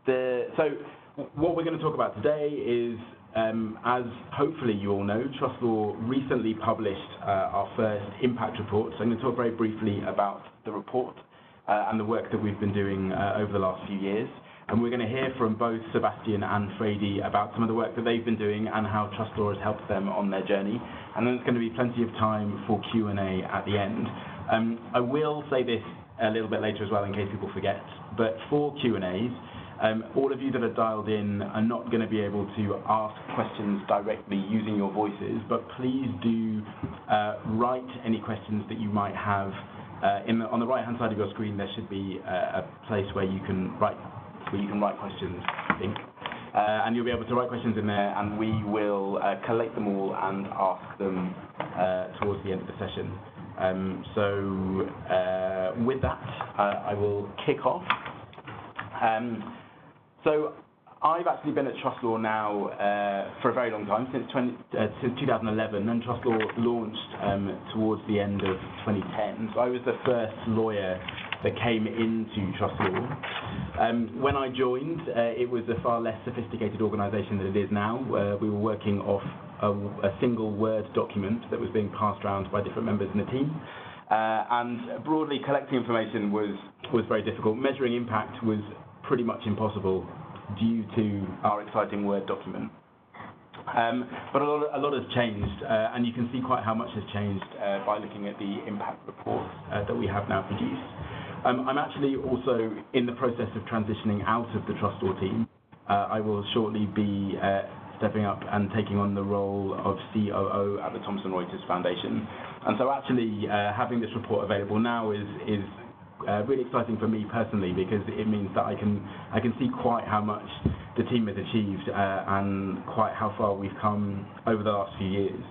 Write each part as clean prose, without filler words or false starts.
So what we're going to talk about today is, as hopefully you all know, TrustLaw recently published our first impact report. So I'm going to talk very briefly about the report and the work that we've been doing over the last few years. And we're going to hear from both Sebastian and Fraidy about some of the work that they've been doing and how TrustLaw has helped them on their journey. And then there's going to be plenty of time for Q&A at the end. I will say this a little bit later as well in case people forget, but for Q&As, all of you that are dialed in are not going to be able to ask questions directly using your voices, but please do write any questions that you might have. On the right-hand side of your screen, there should be a place where you can write questions, I think. And you'll be able to write questions in there, and we will collate them all and ask them towards the end of the session. With that, I will kick off. So I've actually been at TrustLaw now for a very long time, since 2011, and TrustLaw launched towards the end of 2010. So I was the first lawyer that came into TrustLaw. When I joined, it was a far less sophisticated organisation than it is now. We were working off a single Word document that was being passed around by different members in the team. And broadly, collecting information was very difficult. Measuring impact was pretty much impossible due to our exciting Word document. But a lot has changed, and you can see quite how much has changed by looking at the impact reports that we have now produced. I'm actually also in the process of transitioning out of the TrustLaw team. I will shortly be stepping up and taking on the role of COO at the Thomson Reuters Foundation. And so actually having this report available now is really exciting for me personally, because it means that I can see quite how much the team has achieved and quite how far we've come over the last few years.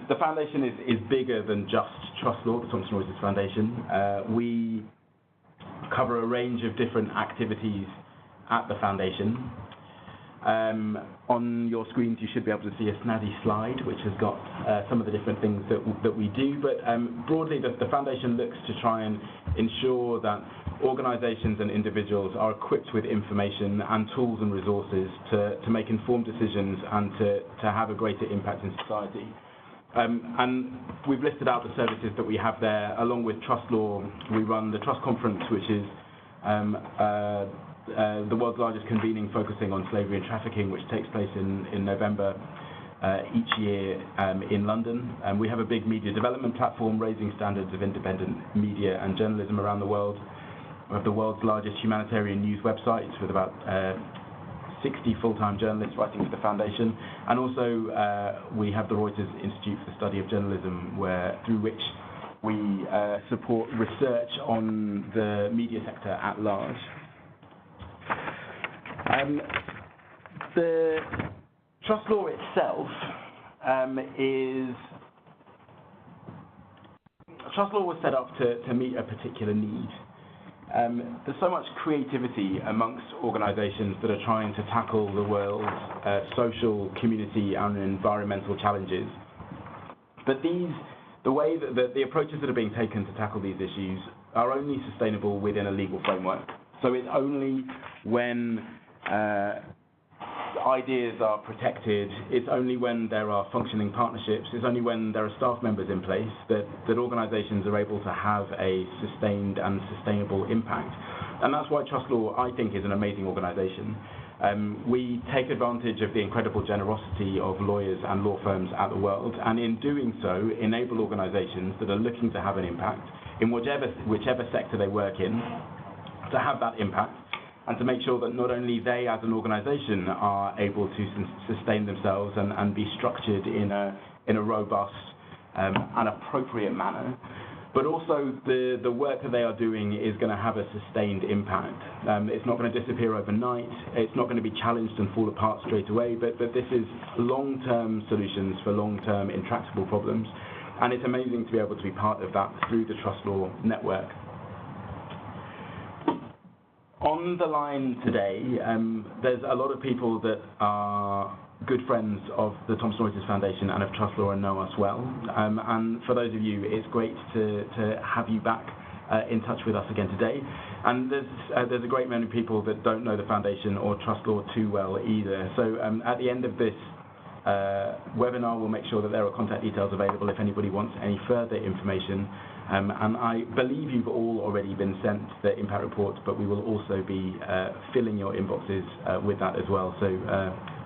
The foundation is bigger than just TrustLaw, the Thomson Reuters Foundation. We cover a range of different activities at the foundation. On your screens, you should be able to see a snazzy slide which has got some of the different things that we do. But broadly, the foundation looks to try and ensure that organisations and individuals are equipped with information and tools and resources to make informed decisions and to have a greater impact in society. And we've listed out the services that we have there. Along with TrustLaw, we run the Trust Conference, which is the world's largest convening focusing on slavery and trafficking, which takes place in November each year in London. We have a big media development platform raising standards of independent media and journalism around the world. We have the world's largest humanitarian news website with about 60 full-time journalists writing for the foundation. And also we have the Reuters Institute for the Study of Journalism, through which we support research on the media sector at large. The TrustLaw itself TrustLaw was set up to meet a particular need. There's so much creativity amongst organisations that are trying to tackle the world's social, community and environmental challenges. But the approaches that are being taken to tackle these issues are only sustainable within a legal framework. So it's only when ideas are protected, it's only when there are functioning partnerships, it's only when there are staff members in place that organisations are able to have a sustained and sustainable impact. And that's why TrustLaw, I think, is an amazing organisation. We take advantage of the incredible generosity of lawyers and law firms at the world, and in doing so, enable organisations that are looking to have an impact in whichever sector they work in, to have that impact, and to make sure that not only they as an organisation are able to sustain themselves and be structured in a robust and appropriate manner, but also the work that they are doing is going to have a sustained impact. It's not going to disappear overnight, it's not going to be challenged and fall apart straight away, but this is long-term solutions for long-term intractable problems, and it's amazing to be able to be part of that through the TrustLaw network. On the line today, there's a lot of people that are good friends of the Thomson Reuters Foundation and of TrustLaw and know us well. And for those of you, it's great to have you back in touch with us again today. And there's a great many people that don't know the foundation or trust law too well either. So at the end of this webinar, we'll make sure that there are contact details available if anybody wants any further information. And I believe you've all already been sent the impact report, but we will also be filling your inboxes with that as well. So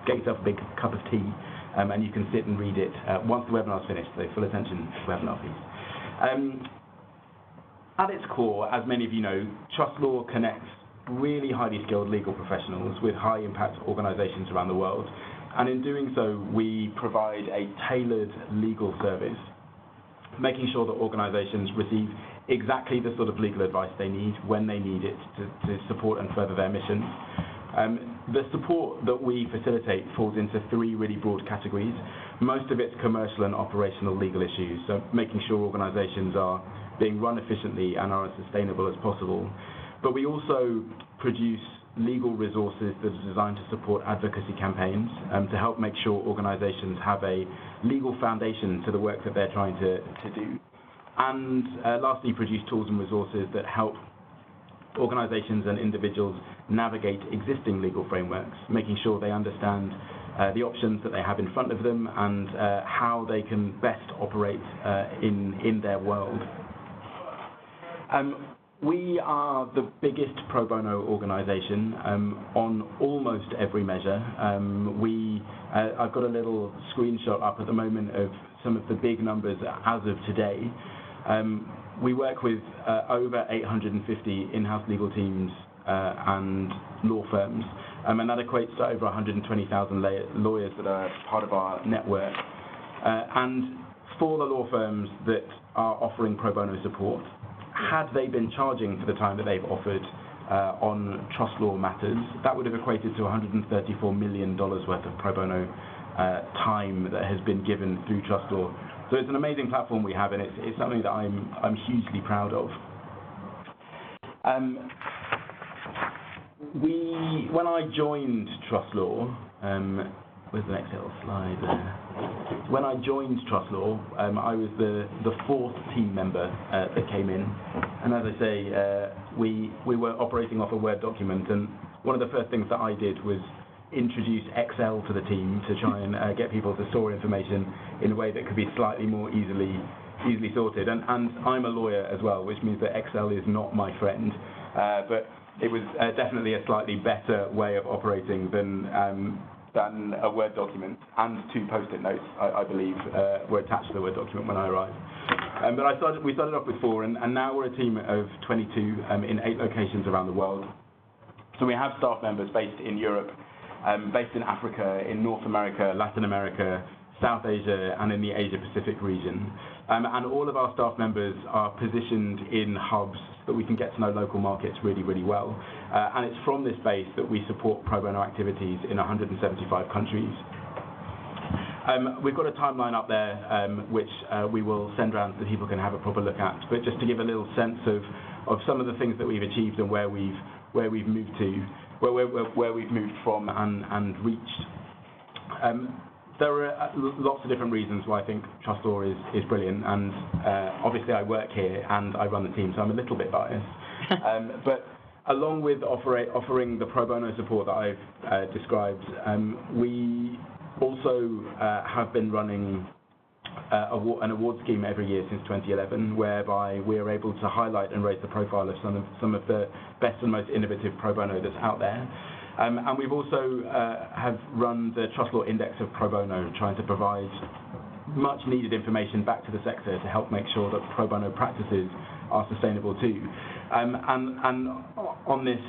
get yourself a big cup of tea, and you can sit and read it once the webinar's finished. So full attention webinar, please. At its core, as many of you know, Trust Law connects really highly skilled legal professionals with high impact organisations around the world. And in doing so, we provide a tailored legal service, making sure that organisations receive exactly the sort of legal advice they need when they need it to support and further their missions. The support that we facilitate falls into three really broad categories. Most of it's commercial and operational legal issues, so making sure organisations are being run efficiently and are as sustainable as possible. But we also produce legal resources that are designed to support advocacy campaigns to help make sure organisations have a legal foundation to the work that they're trying to do. And lastly, produce tools and resources that help organisations and individuals navigate existing legal frameworks, making sure they understand the options that they have in front of them and how they can best operate in their world. We are the biggest pro bono organisation on almost every measure. I've got a little screenshot up at the moment of some of the big numbers as of today. We work with over 850 in-house legal teams and law firms, and that equates to over 120,000 lawyers that are part of our network. And for the law firms that are offering pro bono support, had they been charging for the time that they've offered on trust law matters, that would have equated to $134 million worth of pro bono time that has been given through trust law. So it's an amazing platform we have, and it's something that I'm hugely proud of. When I joined Trust Law, where's the next little slide there? When I joined Trust Law, I was the fourth team member that came in, and as I say, we were operating off a Word document, and one of the first things that I did was introduce Excel to the team to try and get people to store information in a way that could be slightly more easily sorted. And I'm a lawyer as well, which means that Excel is not my friend, but it was definitely a slightly better way of operating than a Word document, and two Post-it notes, I believe, were attached to the Word document when I arrived. But we started off with 4, and now we're a team of 22 in 8 locations around the world. So we have staff members based in Europe, based in Africa, in North America, Latin America, South Asia, and in the Asia-Pacific region. And all of our staff members are positioned in hubs so that we can get to know local markets really, really well. And it's from this base that we support pro bono activities in 175 countries. We've got a timeline up there, which we will send around so people can have a proper look at. But just to give a little sense of some of the things that we've achieved and where we've moved to, where we've moved from and reached. There are lots of different reasons why I think Trust Law is brilliant, and obviously I work here and I run the team, so I'm a little bit biased. But along with offering the pro bono support that I've described, we also have been running an award scheme every year since 2011, whereby we are able to highlight and raise the profile of some of the best and most innovative pro bono that's out there. And we've also have run the Trust Law Index of Pro Bono, trying to provide much needed information back to the sector to help make sure that pro bono practices are sustainable too. And on this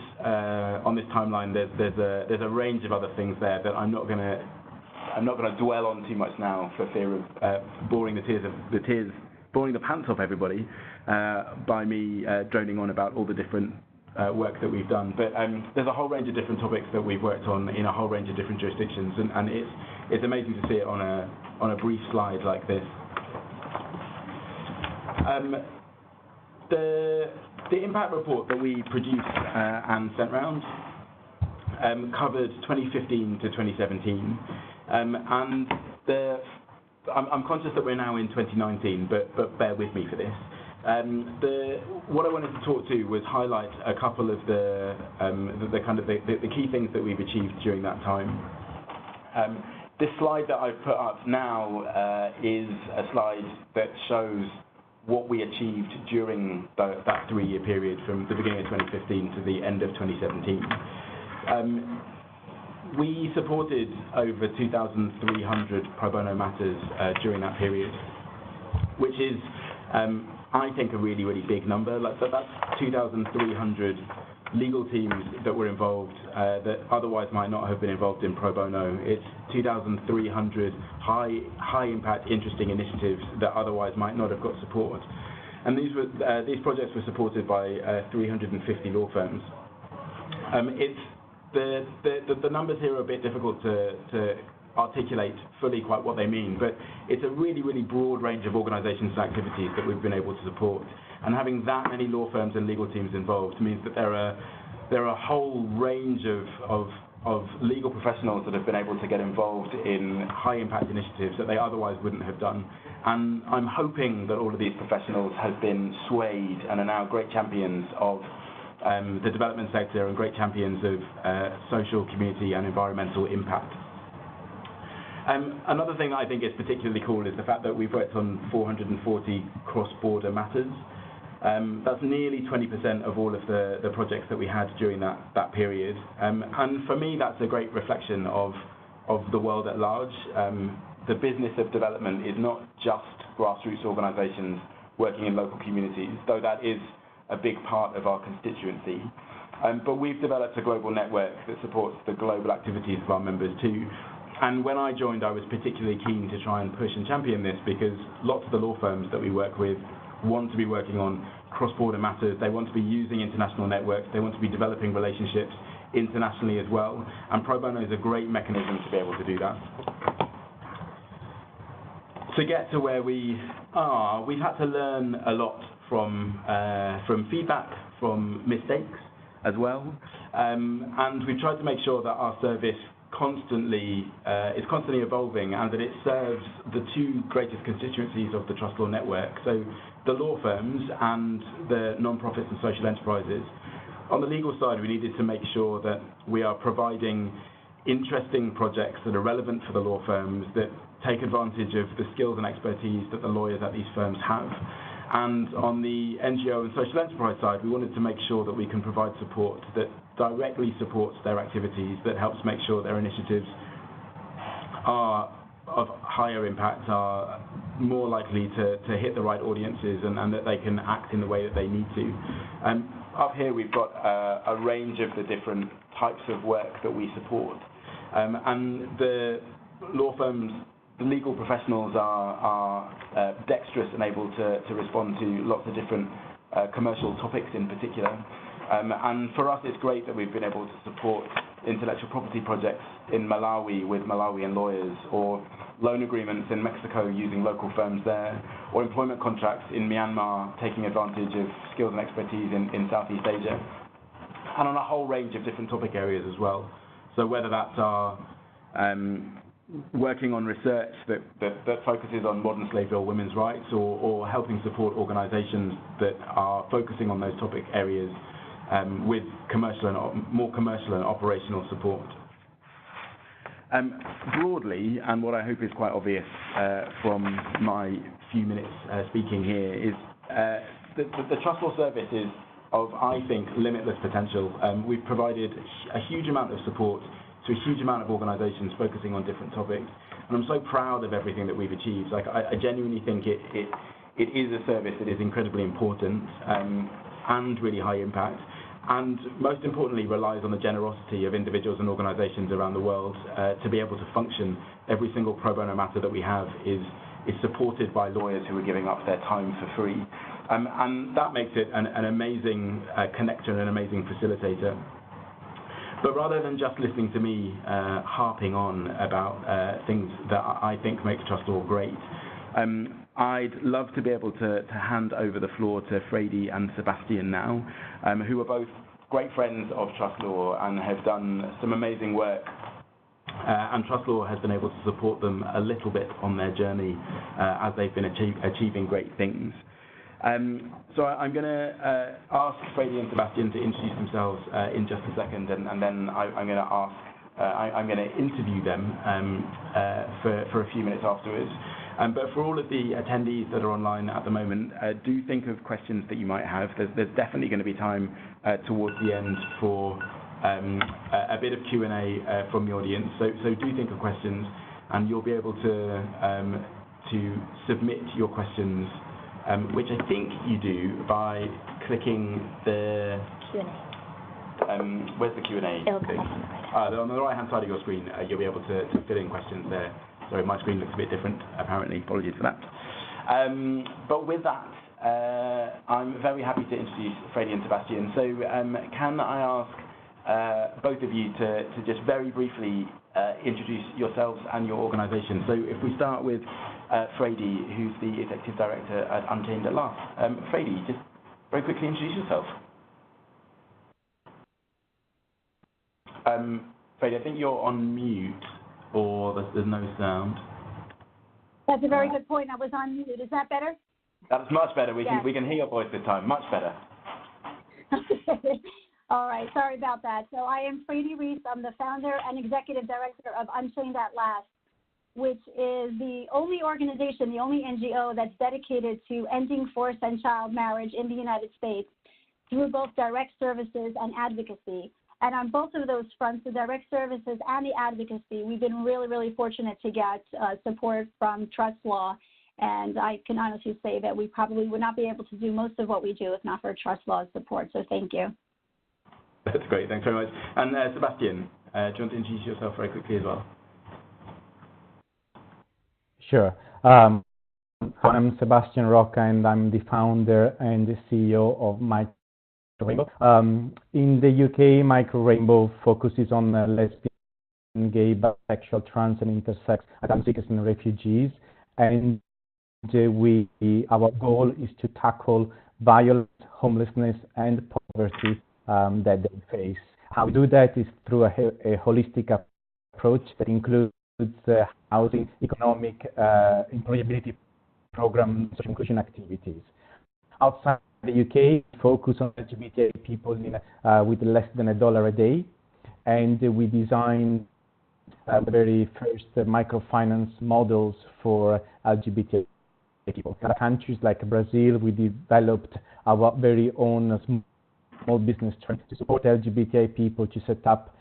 timeline, there's a range of other things there that I'm not going to dwell on too much now for fear of boring the pants off everybody by me droning on about all the different work that we've done. But there's a whole range of different topics that we've worked on in a whole range of different jurisdictions, and it's amazing to see it on a brief slide like this. The impact report that we produced and sent round covered 2015 to 2017, and I'm conscious that we're now in 2019, but bear with me for this. What I wanted to talk to was highlight a couple of the key things that we've achieved during that time. This slide that I've put up now is a slide that shows what we achieved during that 3-year period from the beginning of 2015 to the end of 2017. We supported over 2,300 pro bono matters during that period, which is, I think, a really, really big number. That's 2,300 legal teams that were involved that otherwise might not have been involved in pro bono. It's 2,300 high impact, interesting initiatives that otherwise might not have got support. And these projects were supported by 350 law firms. The numbers here are a bit difficult to articulate fully quite what they mean, but it's a really, really broad range of organisations and activities that we've been able to support. And having that many law firms and legal teams involved means that there are a whole range of legal professionals that have been able to get involved in high impact initiatives that they otherwise wouldn't have done. And I'm hoping that all of these professionals have been swayed and are now great champions of the development sector and great champions of social, community and environmental impact. Another thing that I think is particularly cool is the fact that we've worked on 440 cross-border matters. That's nearly 20% of all of the projects that we had during that period. And for me, that's a great reflection of the world at large. The business of development is not just grassroots organisations working in local communities, though that is a big part of our constituency. But we've developed a global network that supports the global activities of our members too. And when I joined, I was particularly keen to try and push and champion this because lots of the law firms that we work with want to be working on cross-border matters. They want to be using international networks. They want to be developing relationships internationally as well. And pro bono is a great mechanism to be able to do that. To get to where we are, we've had to learn a lot from feedback, from mistakes as well. And we've tried to make sure that our service is constantly evolving and that it serves the two greatest constituencies of the TrustLaw network, so the law firms and the non-profits and social enterprises. On the legal side, we needed to make sure that we are providing interesting projects that are relevant for the law firms, that take advantage of the skills and expertise that the lawyers at these firms have. And on the NGO and social enterprise side, we wanted to make sure that we can provide support that directly supports their activities, that helps make sure their initiatives are of higher impact, are more likely to hit the right audiences, and that they can act in the way that they need to. Up here we've got a range of the different types of work that we support. And the law firms, the legal professionals are dexterous and able to respond to lots of different commercial topics in particular. And for us, it's great that we've been able to support intellectual property projects in Malawi with Malawian lawyers, or loan agreements in Mexico using local firms there, or employment contracts in Myanmar taking advantage of skills and expertise in Southeast Asia, and on a whole range of different topic areas as well. So whether that's our working on research that focuses on modern slavery or women's rights, or helping support organisations that are focusing on those topic areas with more commercial and operational support. Broadly, and what I hope is quite obvious from my few minutes speaking here, is the TrustLaw service is of, I think, limitless potential. We've provided a huge amount of support to a huge amount of organisations focusing on different topics, and I'm so proud of everything that we've achieved. Like, I genuinely think it is a service that is incredibly important and really high impact, and most importantly relies on the generosity of individuals and organisations around the world to be able to function. Every single pro bono matter that we have is supported by lawyers who are giving up their time for free, and that makes it an amazing connector and an amazing facilitator. But rather than just listening to me harping on about things that I think make TrustLaw great, I'd love to be able to hand over the floor to Fraidy and Sebastian now, who are both great friends of TrustLaw and have done some amazing work. And TrustLaw has been able to support them a little bit on their journey as they've been achieving great things. So I'm going to ask Fraidy and Sebastian to introduce themselves in just a second, and then I'm going to ask, I'm going to interview them for a few minutes afterwards. But for all of the attendees that are online at the moment, do think of questions that you might have. There's definitely going to be time towards the end for a bit of Q&A from the audience. So do think of questions, and you'll be able to submit your questions, which I think you do by clicking the Q&A. Where's the Q&A? On the right-hand side of your screen, you'll be able to fill in questions there. Sorry, my screen looks a bit different, apparently. Apologies for that. But with that, I'm very happy to introduce Fraidy and Sebastian. So can I ask both of you to just very briefly introduce yourselves and your organisation? So if we start with Fraidy, who's the Executive Director at Unchained at last. Fraidy, just very quickly introduce yourself. Fraidy, I think you're on mute, or there's no sound. That's a very good point. I was on mute. Is that better? That's much better. We can hear your voice this time. Much better. All right. Sorry about that. So I am Fraidy Reiss. I'm the founder and executive director of Unchained at Last, which is the only organization, the only NGO that's dedicated to ending forced and child marriage in the United States through both direct services and advocacy. And on both of those fronts, the direct services and the advocacy, we've been really, really fortunate to get support from TrustLaw. And I can honestly say that we probably would not be able to do most of what we do if not for TrustLaw's support. So thank you. That's great. Thanks very much. And Sebastian, do you want to introduce yourself very quickly as well? Sure. I'm Sebastian Rocca, and I'm the founder and the CEO of Micro Rainbow. In the UK, Micro Rainbow focuses on lesbian, gay, bisexual, trans, and intersex asylum seekers and refugees. And our goal is to tackle violence, homelessness, and poverty that they face. How we do that is through a holistic approach that includes housing, economic, employability program, social inclusion activities. Outside the UK, focus on LGBT people with less than $1 a day, and we designed the very first microfinance models for LGBT people. In other countries like Brazil, we developed our very own small business trend to support LGBT people to set up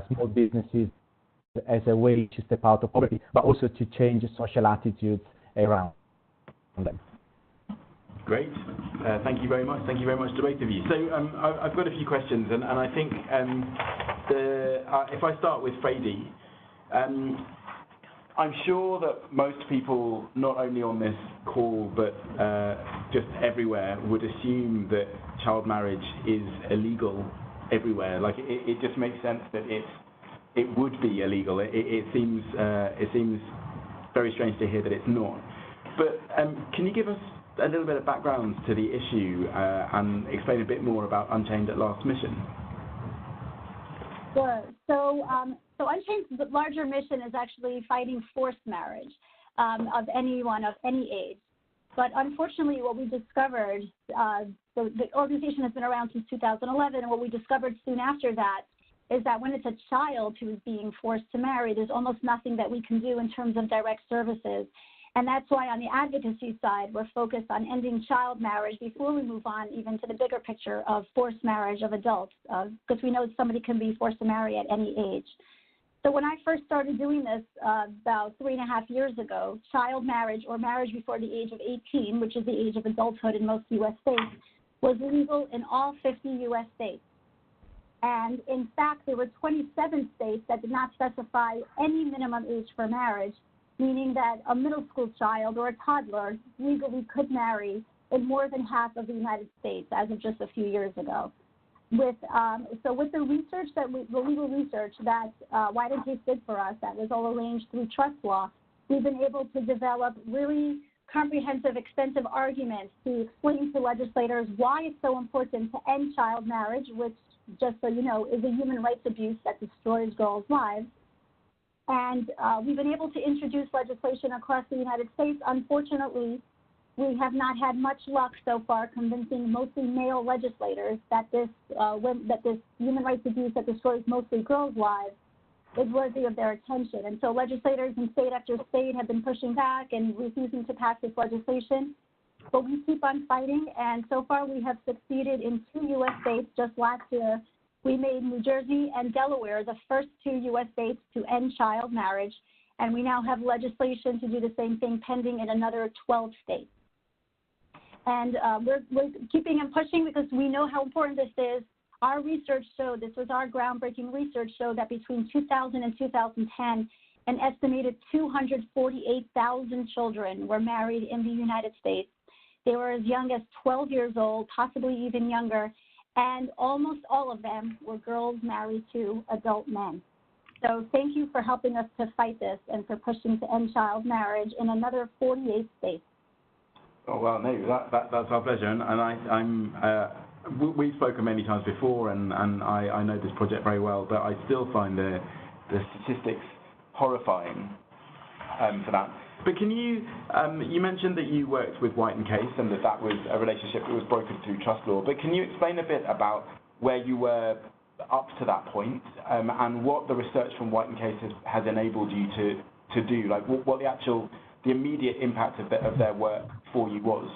small businesses as a way to step out of poverty, but also to change social attitudes around them. Great. Thank you very much. Thank you very much to both of you. So I've got a few questions, and I think if I start with Fraidy, I'm sure that most people, not only on this call, but just everywhere, would assume that child marriage is illegal everywhere. Like, it just makes sense that it would be illegal. It seems very strange to hear that it's not. But can you give us a little bit of background to the issue and explain a bit more about Unchained at Last's mission? Sure. So Unchained's larger mission is actually fighting forced marriage of anyone of any age. But unfortunately, what we discovered, the organization has been around since 2011, and what we discovered soon after that is that when it's a child who is being forced to marry, there's almost nothing that we can do in terms of direct services. And that's why on the advocacy side, we're focused on ending child marriage before we move on even to the bigger picture of forced marriage of adults, because we know somebody can be forced to marry at any age. So when I first started doing this about 3.5 years ago, child marriage or marriage before the age of 18, which is the age of adulthood in most U.S. states, was legal in all 50 U.S. states. And in fact, there were 27 states that did not specify any minimum age for marriage, meaning that a middle school child or a toddler legally could marry in more than half of the United States as of just a few years ago. With the research the legal research that White and Case did for us, that was all arranged through TrustLaw, we've been able to develop really comprehensive, extensive arguments to explain to legislators why it's so important to end child marriage, which, just so you know, is a human rights abuse that destroys girls' lives. And we've been able to introduce legislation across the United States. Unfortunately, we have not had much luck so far convincing mostly male legislators that this human rights abuse that destroys mostly girls' lives is worthy of their attention. And so legislators in state after state have been pushing back and refusing to pass this legislation. But we keep on fighting, and so far we have succeeded in 2 U.S. states. Just last year, we made New Jersey and Delaware the first 2 U.S. states to end child marriage, and we now have legislation to do the same thing pending in another 12 states. And we're keeping and pushing because we know how important this is. Our research showed, this was our groundbreaking research, showed that between 2000 and 2010, an estimated 248,000 children were married in the United States. They were as young as 12 years old, possibly even younger, and almost all of them were girls married to adult men. So thank you for helping us to fight this and for pushing to end child marriage in another 48 states. Oh, well, no, that's our pleasure. And we've spoken many times before, and I know this project very well, but I still find the statistics horrifying for that. But can you mentioned that you worked with White & Case and that was a relationship that was brokered through TrustLaw, but can you explain a bit about where you were up to that point and what the research from White & Case has enabled you to do, like what the immediate impact of their work for you was?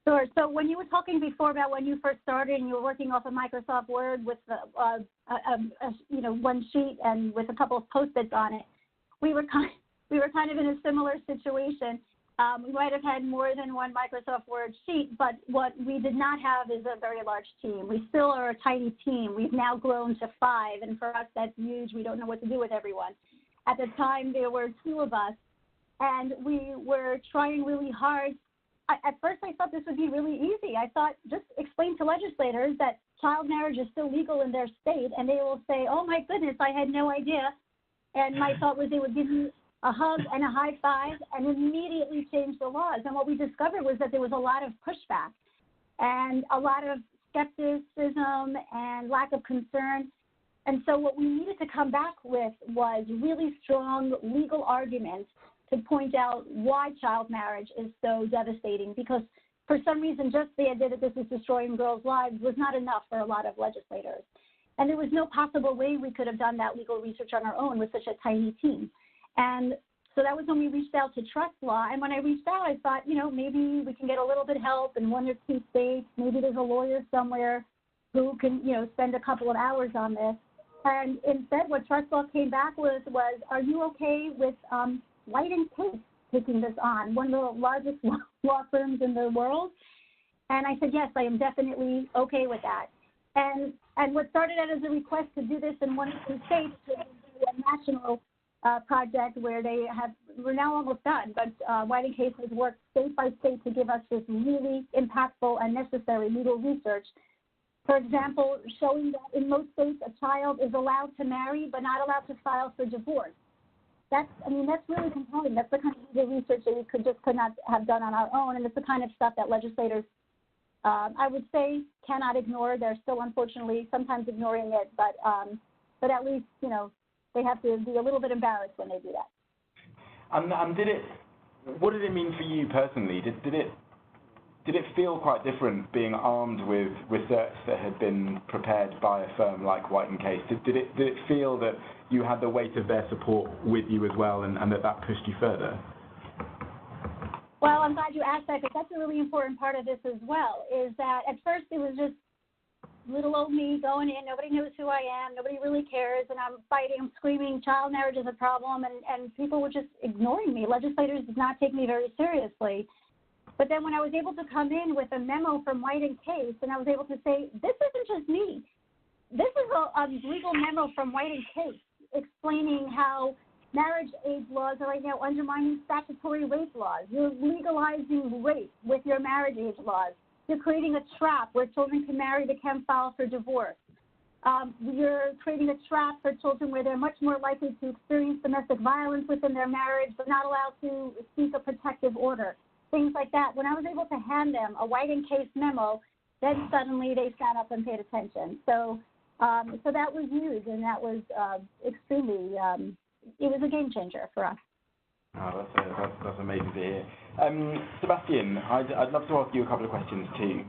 Sure. So when you were talking before about when you first started and you were working off of Microsoft Word with one sheet and with a couple of Post-its on it, we were kind of in a similar situation. We might have had more than one Microsoft Word sheet, but what we did not have is a very large team. We still are a tiny team. We've now grown to 5, and for us that's huge. We don't know what to do with everyone. At the time, there were 2 of us, and we were trying really hard. At first, I thought this would be really easy. I thought, just explain to legislators that child marriage is still legal in their state, and they will say, oh, my goodness, I had no idea. And my thought was they would give me a hug and a high five and immediately change the laws. And what we discovered was that there was a lot of pushback and a lot of skepticism and lack of concern. And so what we needed to come back with was really strong legal arguments to point out why child marriage is so devastating, because for some reason just the idea that this is destroying girls' lives was not enough for a lot of legislators. And there was no possible way we could have done that legal research on our own with such a tiny team. And so that was when we reached out to TrustLaw. And when I reached out, I thought, maybe we can get a little bit of help in 1 or 2 states. Maybe there's a lawyer somewhere who can, spend a couple of hours on this. And instead, what TrustLaw came back with was, are you okay with White & Case taking this on, one of the largest law firms in the world? And I said, yes, I am definitely okay with that. And what started out as a request to do this in 1 or 2 states to do a national project where we're now almost done, but White & Case has worked state by state to give us this really impactful and necessary legal research. For example, showing that in most states a child is allowed to marry but not allowed to file for divorce. That's really compelling. That's the kind of legal research that we could not have done on our own, and it's the kind of stuff that legislators, I would say, cannot ignore. They're still, unfortunately, sometimes ignoring it, but at least, they have to be a little bit embarrassed when they do that. And what did it mean for you personally? Did it feel quite different being armed with research that had been prepared by a firm like White & Case? Did it feel that you had the weight of their support with you as well, and that pushed you further? Well, I'm glad you asked that, because that's a really important part of this as well, is that at first it was just little old me going in, nobody knows who I am, nobody really cares, and I'm fighting, I'm screaming, child marriage is a problem, and people were just ignoring me. Legislators did not take me very seriously. But then when I was able to come in with a memo from White & Case, and I was able to say, this isn't just me. This is a legal memo from White & Case explaining how marriage age laws are right now undermining statutory rape laws. You're legalizing rape with your marriage age laws. You're creating a trap where children can marry but can't file for divorce. You're creating a trap for children where they're much more likely to experience domestic violence within their marriage but not allowed to seek a protective order. Things like that. When I was able to hand them a White & Case memo, then suddenly they sat up and paid attention. So that was huge, and that was extremely, it was a game changer for us. Oh, that's amazing to hear. Sebastian, I'd love to ask you a couple of questions too.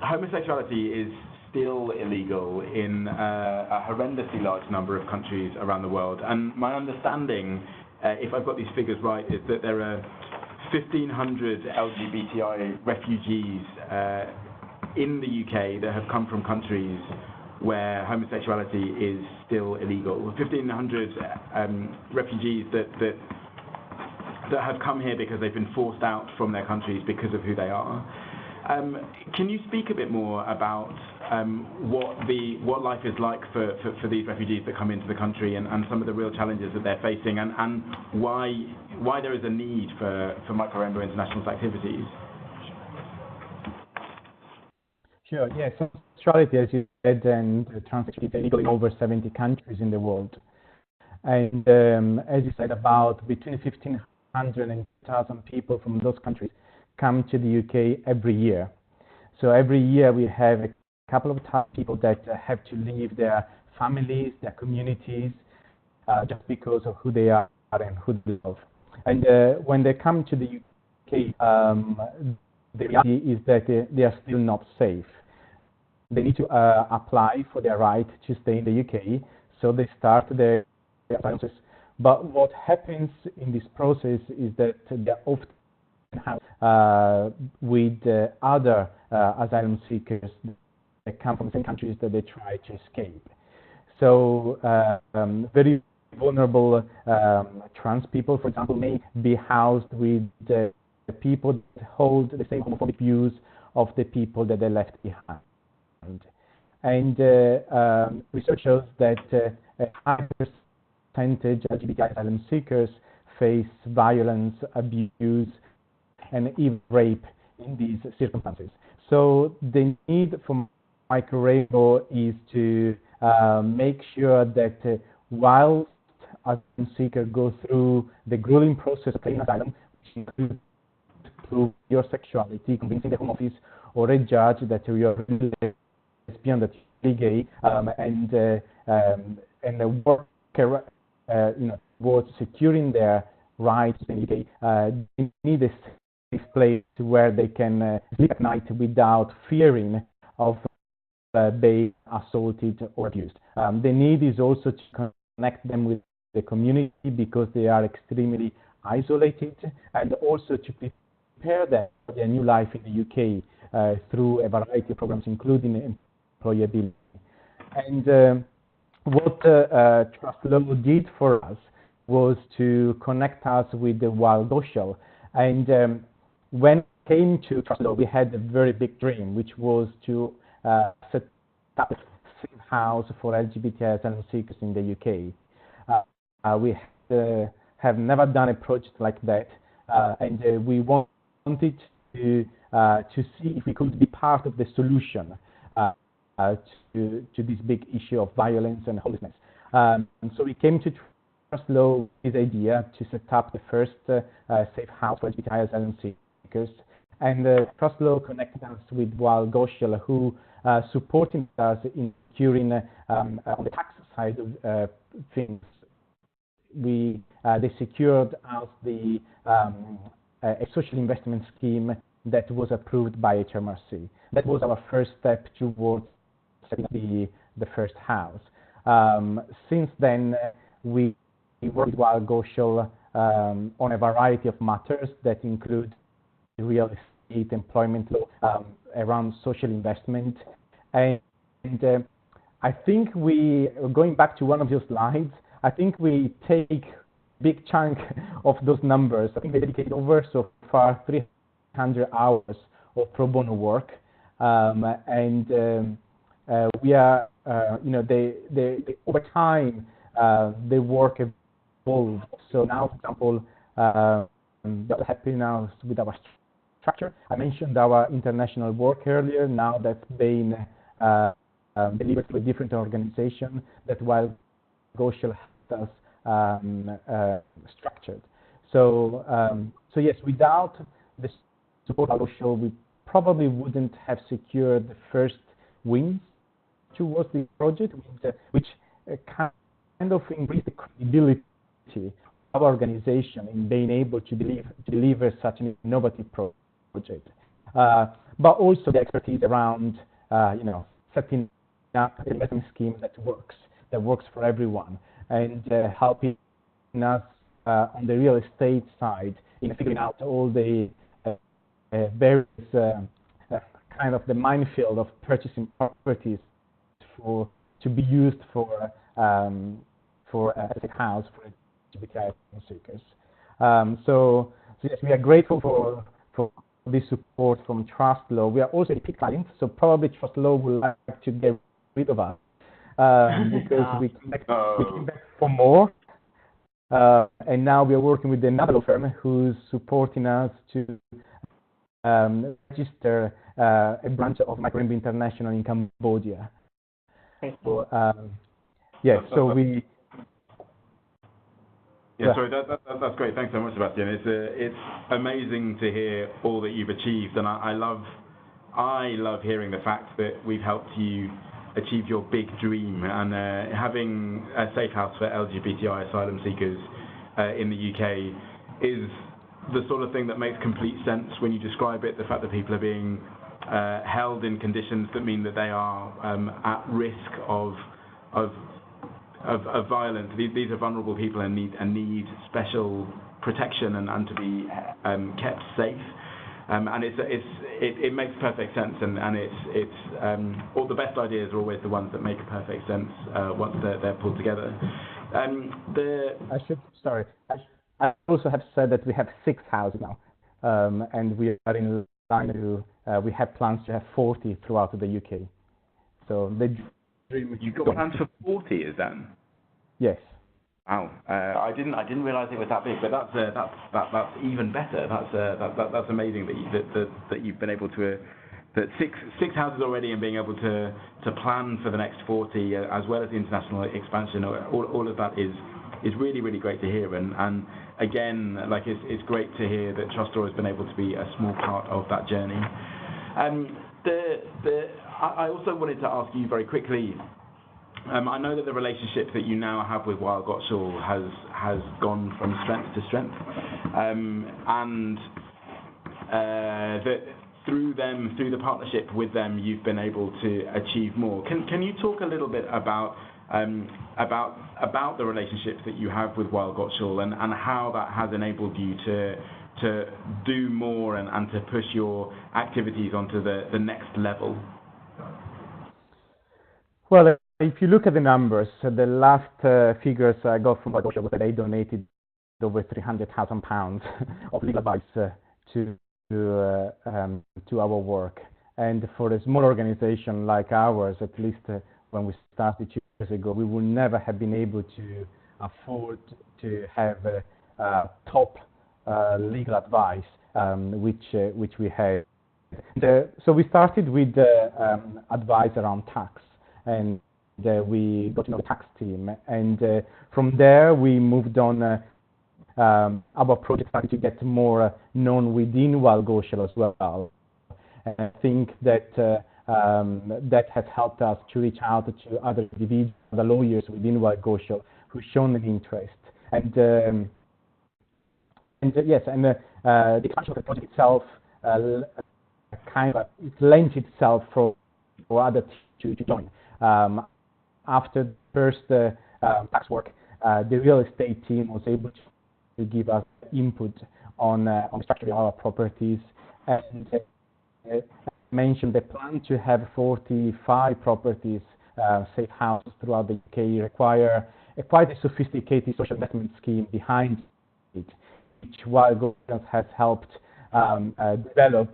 Homosexuality is still illegal in a horrendously large number of countries around the world, and my understanding, if I've got these figures right, is that there are 1,500 LGBTI refugees in the UK that have come from countries where homosexuality is still illegal. 1,500 refugees that have come here because they've been forced out from their countries because of who they are. Can you speak a bit more about what life is like for these refugees that come into the country, and some of the real challenges that they're facing, and why there is a need for Micro Rainbow International's activities? Sure, yes. Homosexuality, as you said, and transsexuality is illegal in over 70 countries in the world. And as you said, about between 1,500 and 2,000 people from those countries come to the UK every year. So every year we have a couple of thousand people that have to leave their families, their communities, just because of who they are and who they love. And when they come to the UK, the reality is that they are still not safe. They need to apply for their right to stay in the UK, so they start their process. But what happens in this process is that they are often with other asylum seekers that come from the same countries that they try to escape. So very vulnerable trans people, for example, may be housed with people that hold the same homophobic views of the people that they left behind. And research shows that a high percentage of LGBTI asylum seekers face violence, abuse, and even rape in these circumstances. So the need for Micro Rainbow is to make sure that whilst asylum seekers go through the grueling process of claiming asylum, which includes prove your sexuality, convincing the Home Office or a judge that you are lesbian, that you're gay, and work, towards securing their rights in the UK. They need a safe place where they can sleep at night without fearing of being assaulted or abused. The need is also to connect them with the community because they are extremely isolated, and also to prepare them for their new life in the UK through a variety of programs, including employability. And what TrustLaw did for us was to connect us with the Wild Social. And when it came to TrustLaw, we had a very big dream, which was to set up a safe house for LGBTI asylum seekers in the UK. We have never done a project like that, and we wanted to see if we could be part of the solution to this big issue of violence and homelessness. And so we came to TrustLaw with the idea to set up the first safe house for LGBTI asylum seekers. And TrustLaw connected us with Wild Social, who supported us in securing on the tax side of things. They secured us a social investment scheme that was approved by HMRC. That was our first step towards setting up the first house. Since then, we worked with Wild Social on a variety of matters that include real estate, employment law, around social investment. And I think going back to one of your slides, I think we take big chunk of those numbers. I think we dedicated over so far 300 hours of pro bono work, and we are, over time, the work evolved. So now, for example, what's happening now with our structure. I mentioned our international work earlier. Now that's been delivered to a different organization that Wild Social has structured. So yes, without the support of Wild Social, we probably wouldn't have secured the first wins towards the project, which kind of increased the credibility our organization in being able to deliver such an innovative project. But also the expertise around, setting up an investment scheme that works for everyone, and helping us on the real estate side in figuring out all the various kind of the minefield of purchasing properties to be used for as a house for LGBTI seekers. So yes, we are grateful for this support from TrustLaw. We are also a repeat client, so probably TrustLaw will like to get rid of us because we came back for more. And now we are working with another law firm who's supporting us to register a branch of Micro Rainbow International in Cambodia. So, so we. Yeah, sorry, that's great. Thanks so much, Sebastian. It's amazing to hear all that you've achieved, and I love hearing the fact that we've helped you achieve your big dream, and having a safe house for LGBTI asylum seekers in the UK is the sort of thing that makes complete sense when you describe it. The fact that people are being held in conditions that mean that they are at risk of violence. These are vulnerable people and need special protection and to be kept safe. And it makes perfect sense, and it's all the best ideas are always the ones that make perfect sense once they're pulled together. I also have said that we have 6 houses now, and we are in line to we have plans to have 40 throughout the UK. So the dream. You've got plans for 40, is that? Yes. Wow, I didn't realise it was that big, but that's even better. That's amazing that you've been able to that six houses already, and being able to plan for the next 40 as well as the international expansion. All of that is really, really great to hear, and again, like it's great to hear that TrustLaw has been able to be a small part of that journey. I also wanted to ask you very quickly. I know that the relationship that you now have with Weil Gotshal has gone from strength to strength, and that through the partnership with them, you've been able to achieve more. Can you talk a little bit about the relationship that you have with Weil Gotshal and how that has enabled you to do more and to push your activities onto the next level? Well, if you look at the numbers, the last figures I got from Weil Gotshal was that they donated over £300,000 of legal advice to our work. And for a small organization like ours, at least when we started 2 years ago, we would never have been able to afford to have top legal advice, which we had. So we started with advice around tax, and we got to know the tax team, and from there we moved on. Our project started to get more known within Weil Gotshal as well, and I think that that has helped us to reach out to other individuals, the lawyers within Weil Gotshal who've shown an interest, and the expansion of the project itself it lent itself for others to join. After the first tax work, the real estate team was able to give us input on structuring our properties, and mentioned the plan to have 45 properties, safe houses throughout the UK, require quite a sophisticated social investment scheme behind it, which Weil Gotshal has helped develop.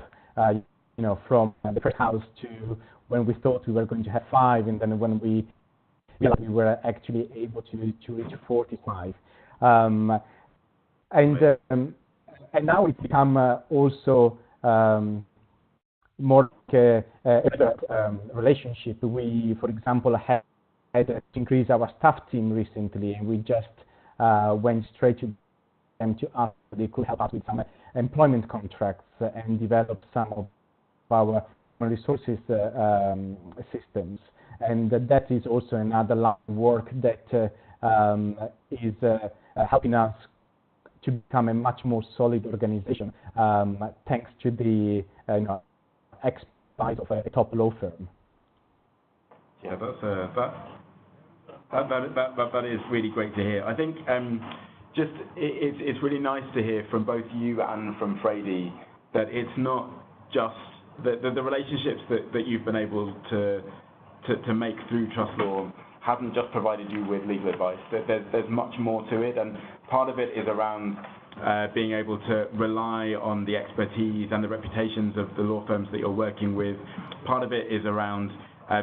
From the first house to when we thought we were going to have 5, and then when we realized we were actually able to reach 45. And now it's become also more like a relationship. We, for example, had to increase our staff team recently, and we just went straight to them to ask if they could help us with some employment contracts and develop some of our resources systems. And that is also another line of work that is helping us to become a much more solid organization, thanks to the expertise of a top law firm. Yeah, that is really great to hear. I think it's really nice to hear from both you and from Fraidy that it's not just the relationships that you've been able to make through TrustLaw haven't just provided you with legal advice. There's much more to it, and part of it is around being able to rely on the expertise and the reputations of the law firms that you're working with. Part of it is around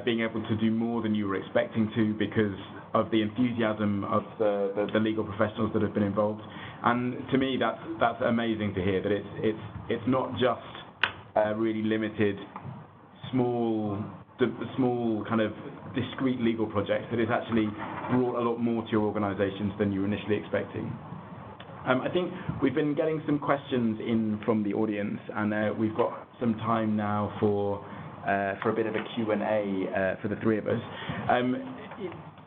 being able to do more than you were expecting to because of the enthusiasm of the legal professionals that have been involved. And to me, that's amazing to hear that it's not just really limited, small kind of discrete legal projects, that it's actually brought a lot more to your organizations than you were initially expecting. I think we've been getting some questions in from the audience, and we've got some time now for a bit of a Q&A for the three of us.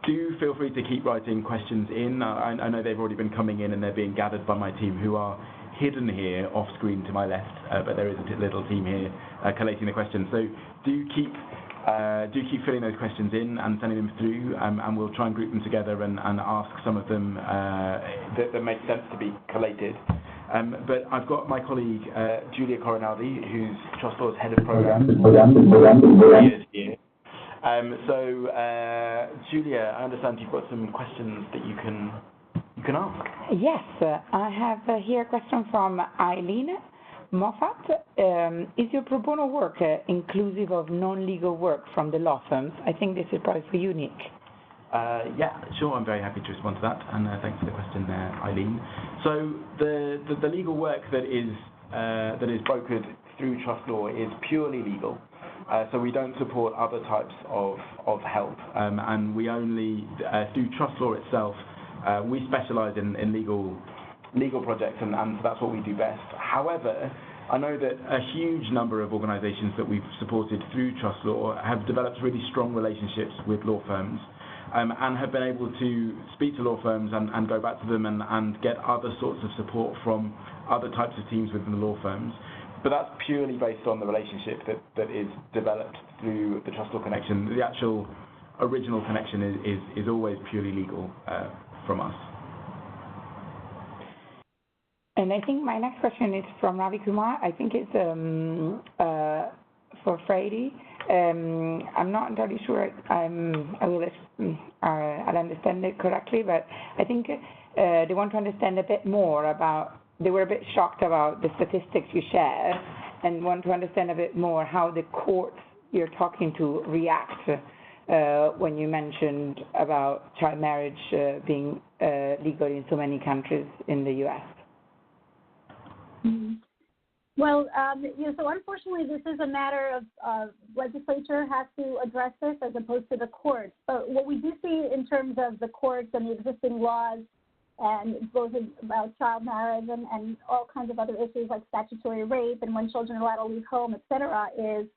Do feel free to keep writing questions in. I know they've already been coming in and they're being gathered by my team who are hidden here off screen to my left, but there is a little team here collating the questions. So do keep filling those questions in and sending them through, and we'll try and group them together and ask some of them that make sense to be collated. But I've got my colleague Julia Coronaldi, who's TrustLaw's head of programs, here. So Julia, I understand you've got some questions that you can ask. Yes, I have here a question from Eileen Moffat. Is your pro bono work inclusive of non-legal work from the law firms? I think this is probably for you, Nick. Yeah, sure. I'm very happy to respond to that, and thanks for the question there, Eileen. So the legal work that is brokered through TrustLaw is purely legal. So we don't support other types of help, and we only through TrustLaw itself. We specialise in legal projects, and so that's what we do best. However, I know that a huge number of organisations that we've supported through TrustLaw have developed really strong relationships with law firms, and have been able to speak to law firms and go back to them and get other sorts of support from other types of teams within the law firms. But that's purely based on the relationship that is developed through the TrustLaw connection. The actual original connection is always purely legal from us. And I think my next question is from Ravi Kumar. I think it's for Fraidy. I'm not entirely sure I'll understand it correctly, but I think they want to understand a bit more about, they were a bit shocked about the statistics you shared and want to understand a bit more how the courts you're talking to react when you mentioned about child marriage being legal in so many countries in the U.S. Mm-hmm. Well, so unfortunately, this is a matter of legislature has to address this as opposed to the courts. But what we do see in terms of the courts and the existing laws, and both about child marriage and all kinds of other issues like statutory rape and when children are allowed to leave home, et cetera, is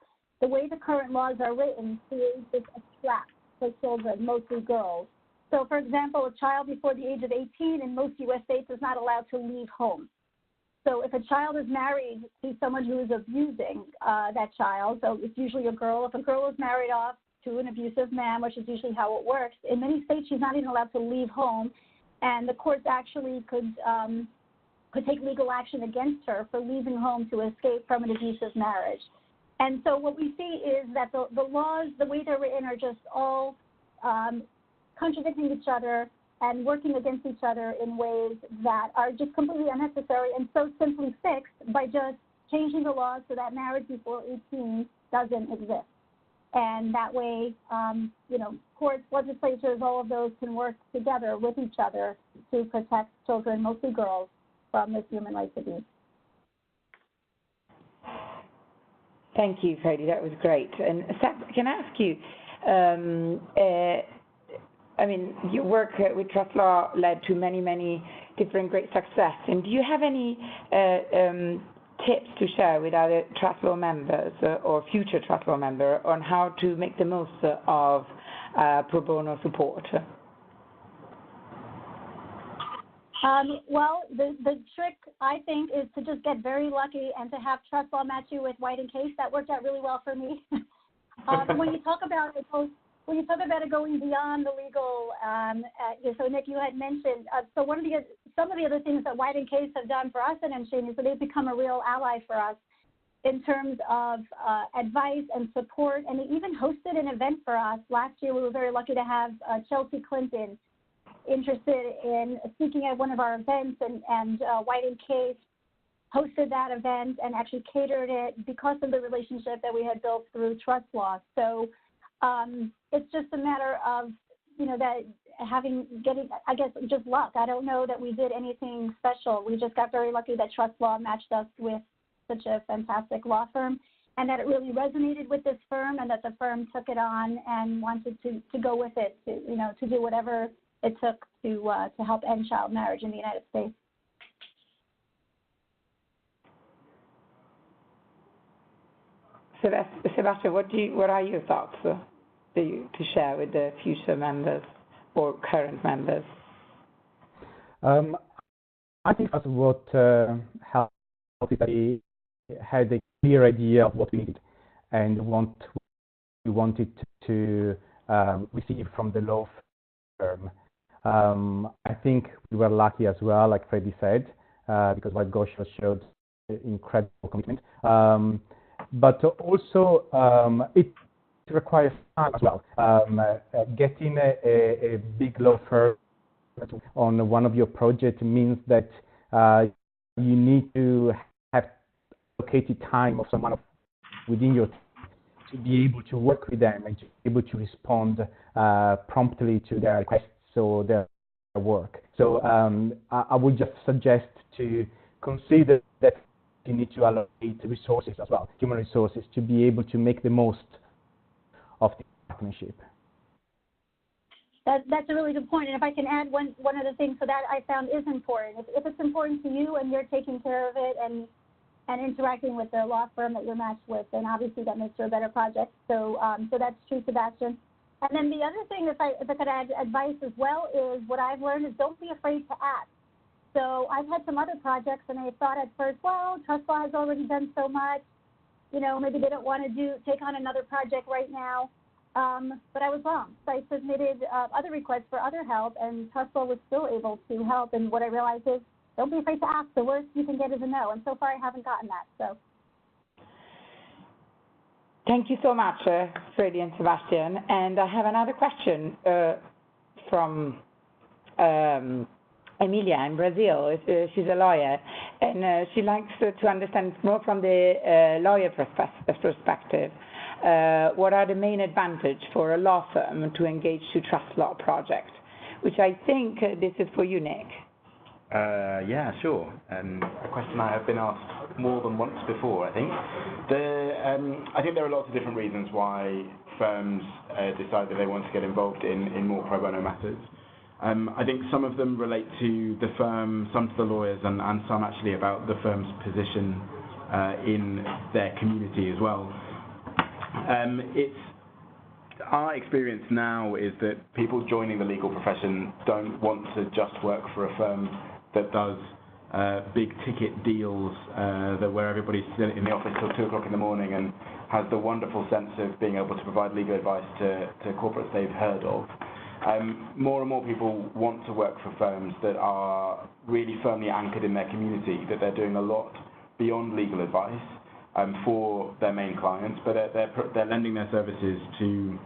the way the current laws are written creates this a trap for children, mostly girls. So, for example, a child before the age of 18 in most U.S. states is not allowed to leave home. So if a child is married to someone who is abusing that child, so it's usually a girl. If a girl is married off to an abusive man, which is usually how it works, in many states she's not even allowed to leave home, and the courts actually could take legal action against her for leaving home to escape from an abusive marriage. And so what we see is that the laws, the way they're written, are just all contradicting each other and working against each other in ways that are just completely unnecessary and so simply fixed by just changing the laws so that marriage before 18 doesn't exist. And that way, courts, legislatures, all of those can work together with each other to protect children, mostly girls, from this human rights abuse. Thank you, Fraidy. That was great. And Seb, can I ask you, your work with TrustLaw led to many, many different great success. And do you have any tips to share with other TrustLaw members or future TrustLaw members on how to make the most of pro bono support? Well, the trick, I think, is to just get very lucky and to have TrustLaw match you with White and Case. That worked out really well for me. When you talk about it going beyond the legal, so Nick, you had mentioned, so some of the other things that White and Case have done for us at Unchained is that they've become a real ally for us in terms of advice and support, and they even hosted an event for us. Last year, we were very lucky to have Chelsea Clinton interested in speaking at one of our events, and White and Case hosted that event and actually catered it because of the relationship that we had built through TrustLaw. So it's just a matter of, getting, I guess, just luck. I don't know that we did anything special. We just got very lucky that TrustLaw matched us with such a fantastic law firm, and that it really resonated with this firm, and that the firm took it on and wanted to go with it, to do whatever it took to help end child marriage in the United States. Sebastian, what are your thoughts to share with the future members or current members? I think that's what helped is that we had a clear idea of what we needed and what we wanted to receive from the law firm. I think we were lucky as well, like Fraidy said, because White Gosha showed incredible commitment. But also, it requires time as well. Getting a big law firm on one of your projects means that you need to have allocated time of someone within your team to be able to work with them and to be able to respond promptly to their requests or their work. So I would just suggest to consider that you need to allocate resources as well, human resources, to be able to make the most of the partnership. That's a really good point. And if I can add one other thing, so that I found is important. If it's important to you and you're taking care of it and interacting with the law firm that you're matched with, then obviously that makes it a better project. So that's true, Sebastian. And then the other thing, if I could add advice as well, is what I've learned is don't be afraid to ask. So I've had some other projects, and I thought at first, well, TrustLaw has already done so much. Maybe they don't want to take on another project right now. But I was wrong. So I submitted other requests for other help, and TrustLaw was still able to help. And what I realized is, don't be afraid to ask. The worst you can get is a no. And so far, I haven't gotten that. So. Thank you so much, Fraidy and Sebastian. And I have another question from Emilia in Brazil. She's a lawyer, and she likes to understand more from the lawyer perspective. What are the main advantages for a law firm to engage to TrustLaw project? Which I think this is for you, Nick. Yeah, sure. A question I have been asked more than once before, I think. I think there are lots of different reasons why firms decide that they want to get involved in more pro bono matters. I think some of them relate to the firm, some to the lawyers, and some actually about the firm's position in their community as well. Our experience now is that people joining the legal profession don't want to just work for a firm that does big ticket deals where everybody's sitting in the office till 2 o'clock in the morning and has the wonderful sense of being able to provide legal advice to corporates they've heard of. More and more people want to work for firms that are really firmly anchored in their community, that they're doing a lot beyond legal advice for their main clients, but they're lending their services to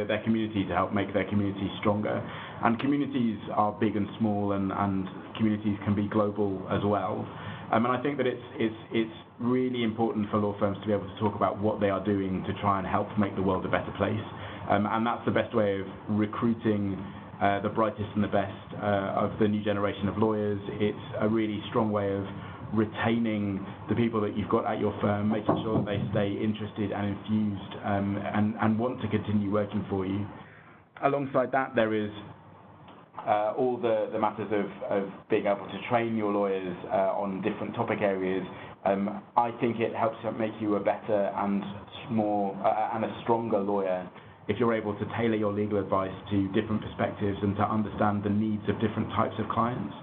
their community to help make their community stronger. And communities are big and small, and communities can be global as well. And I think that it's really important for law firms to be able to talk about what they are doing to try and help make the world a better place. And that's the best way of recruiting the brightest and the best of the new generation of lawyers. It's a really strong way of retaining the people that you've got at your firm, making sure that they stay interested and infused and want to continue working for you. Alongside that, there is all the matters of being able to train your lawyers on different topic areas. I think it helps make you a better and a stronger lawyer if you're able to tailor your legal advice to different perspectives and to understand the needs of different types of clients.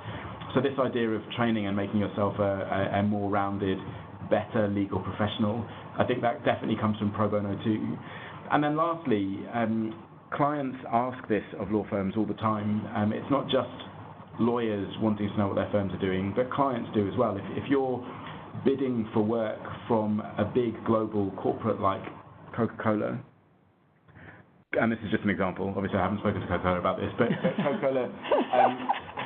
So this idea of training and making yourself a more rounded, better legal professional, I think that definitely comes from pro bono too. And then lastly, clients ask this of law firms all the time. It's not just lawyers wanting to know what their firms are doing, but clients do as well. If you're bidding for work from a big global corporate like Coca-Cola, and this is just an example, obviously I haven't spoken to Coca-Cola about this, but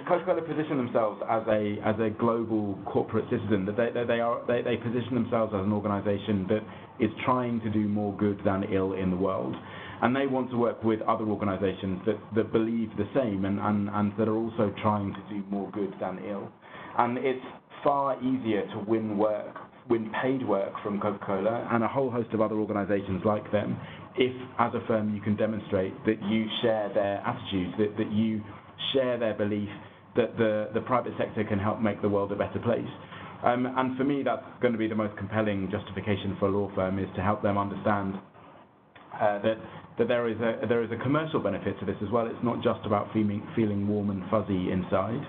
Coca-Cola position themselves as a global corporate citizen. That they position themselves as an organisation that is trying to do more good than ill in the world, and they want to work with other organisations that believe the same and that are also trying to do more good than ill. And it's far easier to win paid work from Coca-Cola and a whole host of other organisations like them if, as a firm, you can demonstrate that you share their attitudes, that you share their belief that the private sector can help make the world a better place. And for me, that's going to be the most compelling justification for a law firm, is to help them understand that there is a commercial benefit to this as well. It's not just about feeling warm and fuzzy inside,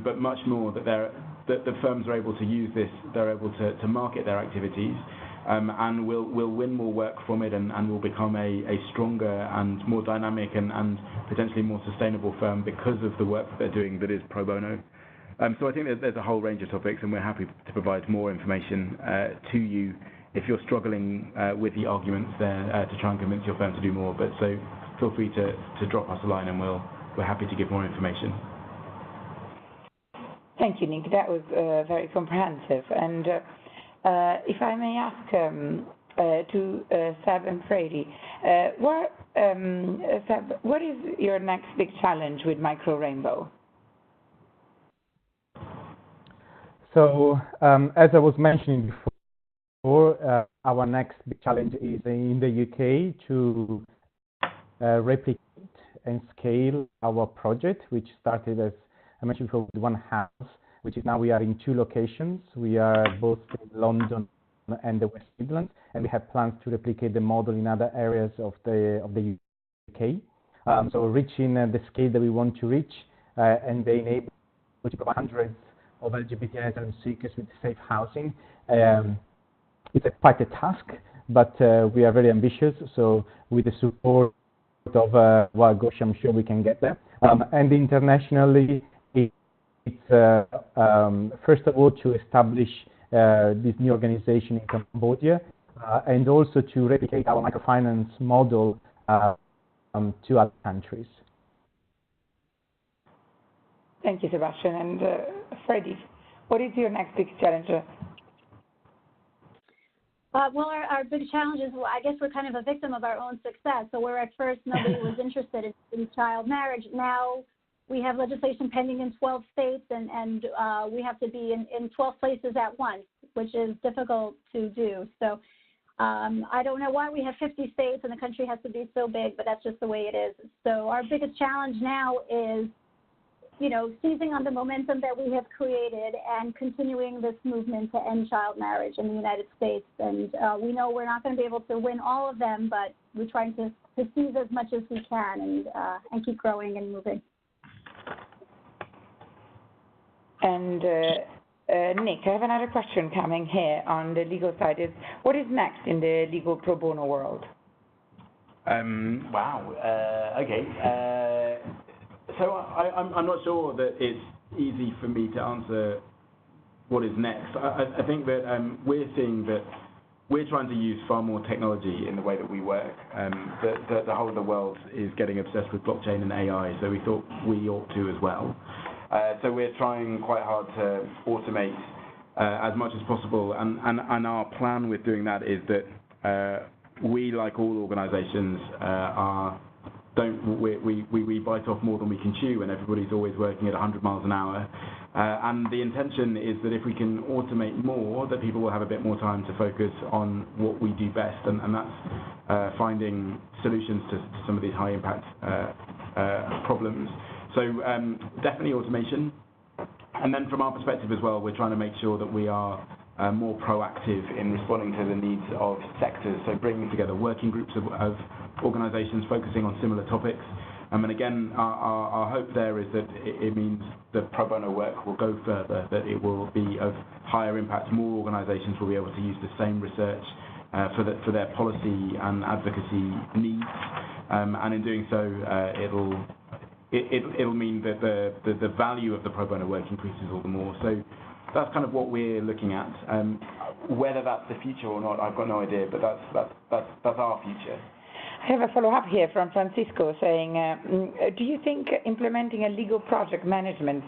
but much more that the firms are able to use this, they're able to market their activities, and will win more work from it, and will become a stronger and more dynamic and potentially more sustainable firm because of the work that they're doing that is pro bono. So I think there's a whole range of topics, and we're happy to provide more information to you if you're struggling with the arguments there to try and convince your firm to do more. But so feel free to drop us a line, and we're happy to give more information. Thank you, Nick. That was very comprehensive. And if I may ask to Seb and Fraidy, Seb, what is your next big challenge with Micro Rainbow? So, as I was mentioning before, our next big challenge is in the UK to replicate and scale our project, which started, as I mentioned before, with one house, which is now we are in 2 locations. We are both in London and the West Midlands, and we have plans to replicate the model in other areas of the UK. So reaching the scale that we want to reach and being able to provide hundreds of LGBTI asylum seekers with safe housing. It's quite a task, but we are very ambitious. So with the support of Gosh, I'm sure we can get there. And internationally, it's first of all to establish this new organization in Cambodia, and also to replicate our microfinance model to other countries. Thank you, Sebastian. And Fraidy, what is your next big challenge? Well, our big challenge is, I guess we're kind of a victim of our own success. So where at first nobody was interested in child marriage, now we have legislation pending in 12 states, and we have to be in 12 places at once, which is difficult to do. So I don't know why we have 50 states and the country has to be so big, but that's just the way it is. So our biggest challenge now is, seizing on the momentum that we have created and continuing this movement to end child marriage in the United States. And we know we're not going to be able to win all of them, but we're trying to seize as much as we can and keep growing and moving. And Nick, I have another question coming here on the legal side. What is next in the legal pro bono world? Wow. Okay. So I'm not sure that it's easy for me to answer what is next. I think that we're seeing that we're trying to use far more technology in the way that we work. The whole of the world is getting obsessed with blockchain and AI, so we thought we ought to as well. So we're trying quite hard to automate as much as possible, and our plan with doing that is that we, like all organisations, we bite off more than we can chew, and everybody's always working at 100 miles an hour. And the intention is that if we can automate more, that people will have a bit more time to focus on what we do best, and that's finding solutions to some of these high impact problems. So definitely automation. And then from our perspective as well, we're trying to make sure that we are more proactive in responding to the needs of sectors, so bringing together working groups of organisations focusing on similar topics, And again, our hope there is that it means that pro bono work will go further, that it will be of higher impact. More organisations will be able to use the same research for their policy and advocacy needs, and in doing so, it'll mean that the value of the pro bono work increases all the more. So that's kind of what we're looking at. Whether that's the future or not, I've got no idea, but that's our future. I have a follow-up here from Francisco saying, do you think implementing a legal project management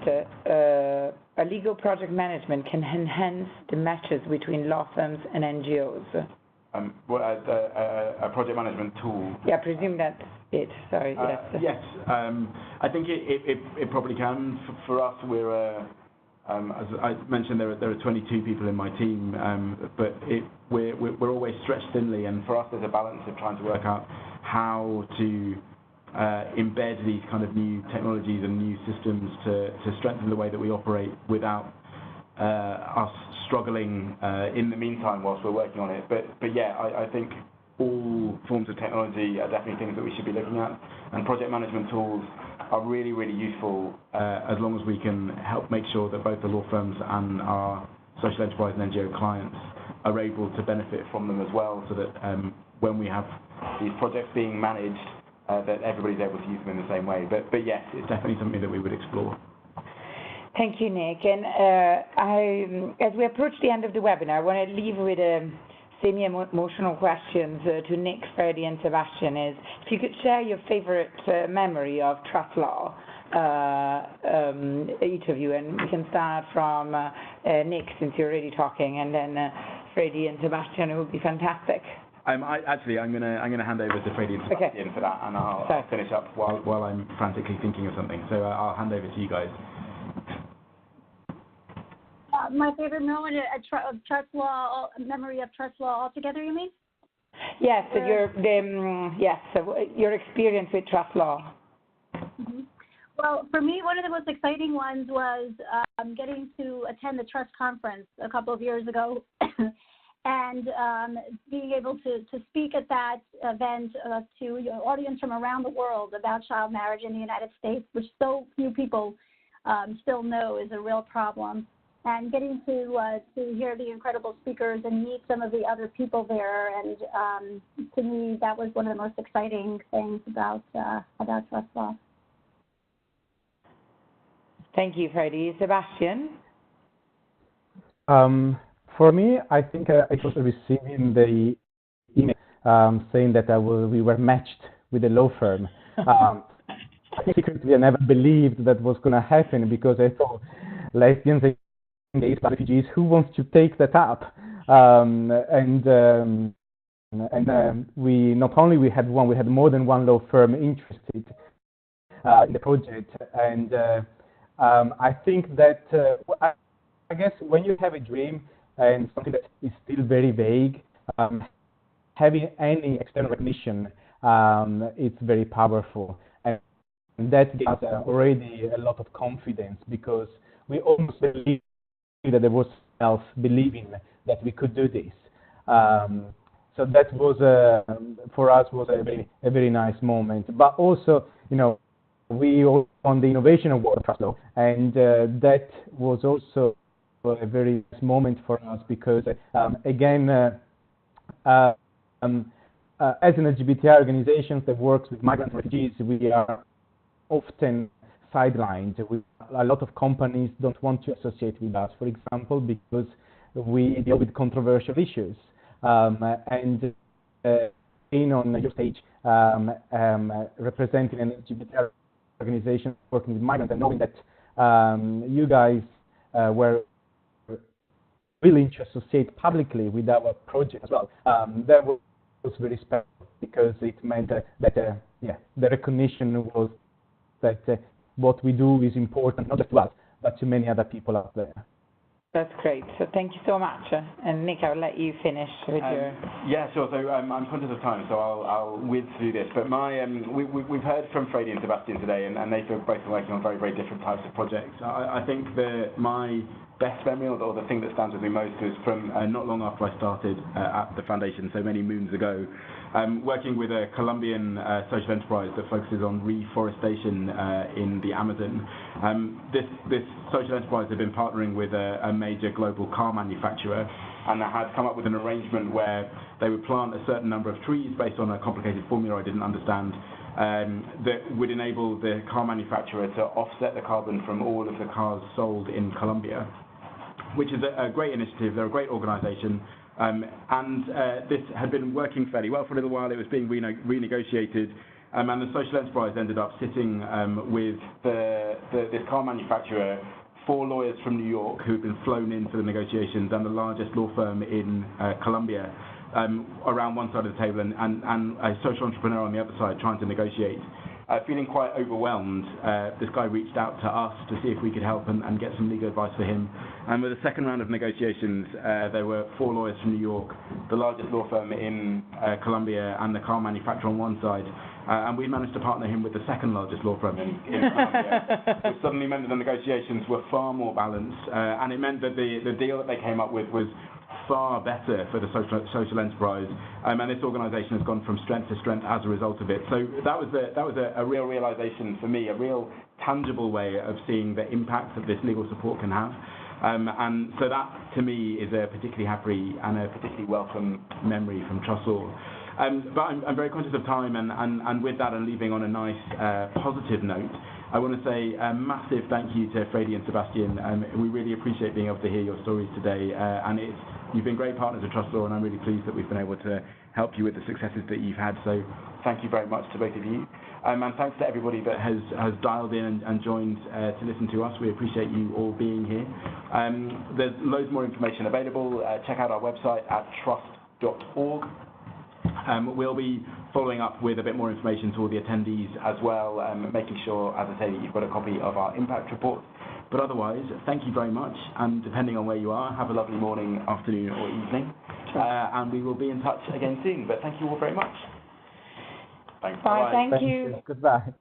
can enhance the matches between law firms and NGOs? A project management tool? Yeah, I presume that's it. Sorry. Yes. Yes, I think it probably can. For us, we're as I mentioned, there are 22 people in my team, but we're always stretched thinly, and for us there's a balance of trying to work out how to embed these kind of new technologies and new systems to strengthen the way that we operate without us struggling in the meantime whilst we're working on it. But yeah, I think all forms of technology are definitely things that we should be looking at, and project management tools are really, really useful as long as we can help make sure that both the law firms and our social enterprise and NGO clients are able to benefit from them as well, so that when we have these projects being managed, that everybody's able to use them in the same way. But yes, it's definitely something that we would explore. Thank you, Nick. And as we approach the end of the webinar, I want to leave with semi-emotional questions to Nick, Fraidy, and Sebastian. Is if you could share your favorite memory of TrustLaw, each of you, and we can start from Nick, since you're already talking, and then Fraidy and Sebastian. It would be fantastic. I'm gonna hand over to Fraidy and Sebastian for that, and I'll finish up while I'm frantically thinking of something. So I'll hand over to you guys. My favorite moment of TrustLaw, memory of TrustLaw altogether, you mean? Yes, your experience with TrustLaw. Mm-hmm. Well, for me, one of the most exciting ones was getting to attend the Trust Conference a couple of years ago, and being able to speak at that event to an audience from around the world about child marriage in the United States, which so few people still know is a real problem. And getting to hear the incredible speakers and meet some of the other people there, and to me, that was one of the most exciting things about TrustLaw. Thank you, Fraidy. Sebastian? For me, I think it was receiving the email saying that we were matched with a law firm. Secretly, I never believed that was going to happen, because I thought lesbians and gays, refugees, who wants to take that up? We not only we had more than one law firm interested in the project, and I think that I guess when you have a dream and something that is still very vague, having any external recognition, it's very powerful, and that gives us already a lot of confidence, because we almost believe that there was else believing that we could do this. So that was for us was a very nice moment. But also, we all won the Innovation Award at TrustLaw, and that was also a very nice moment for us, because again, as an LGBTI organization that works with migrants and refugees, we are often sidelined. A lot of companies don't want to associate with us, for example, because we deal with controversial issues. And being on your stage, representing an LGBT organization working with migrants, and knowing that you guys were willing to associate publicly with our project as well, that was very special, because it meant that the recognition was that what we do is important, not just to us, but to many other people out there. That's great. So thank you so much. And Nick, I'll let you finish with your... Yeah, sure. So I'm conscious of time, so I'll whiz through this. But we've heard from Fraidy and Sebastian today, and they feel both working on very, very different types of projects. I think that my best memory, or the thing that stands with me most, is from not long after I started at the foundation, so many moons ago, working with a Colombian social enterprise that focuses on reforestation in the Amazon. This social enterprise had been partnering with a major global car manufacturer, and had come up with an arrangement where they would plant a certain number of trees based on a complicated formula I didn't understand, that would enable the car manufacturer to offset the carbon from all of the cars sold in Colombia, which is a great initiative. They're a great organisation, and this had been working fairly well for a little while. It was being renegotiated, and the social enterprise ended up sitting with this car manufacturer, 4 lawyers from New York who had been flown in for the negotiations, and the largest law firm in Colombia around one side of the table, and a social entrepreneur on the other side trying to negotiate. Feeling quite overwhelmed, this guy reached out to us to see if we could help and get some legal advice for him. And with the second round of negotiations, there were 4 lawyers from New York, the largest law firm in Colombia, and the car manufacturer on one side. And we managed to partner him with the second largest law firm in Colombia, which suddenly meant that the negotiations were far more balanced, and it meant that the deal that they came up with was far better for the social enterprise, and this organisation has gone from strength to strength as a result of it. So that was a real realisation for me, a real tangible way of seeing the impact that this legal support can have. And so that, to me, is a particularly happy and a particularly welcome memory from TrustLaw. But I'm very conscious of time, and with that, and leaving on a nice positive note, I want to say a massive thank you to Fraidy and Sebastian. We really appreciate being able to hear your stories today, and you've been great partners of TrustLaw, and I'm really pleased that we've been able to help you with the successes that you've had. So thank you very much to both of you, and thanks to everybody that has dialed in and joined to listen to us. We appreciate you all being here. There's loads more information available. Check out our website at trust.org. We'll be following up with a bit more information to all the attendees as well, making sure, as I say, that you've got a copy of our impact report. But otherwise, thank you very much, and depending on where you are, have a lovely morning, afternoon, or evening, and we will be in touch again soon. But thank you all very much. Thanks. Bye. Thank you. Goodbye.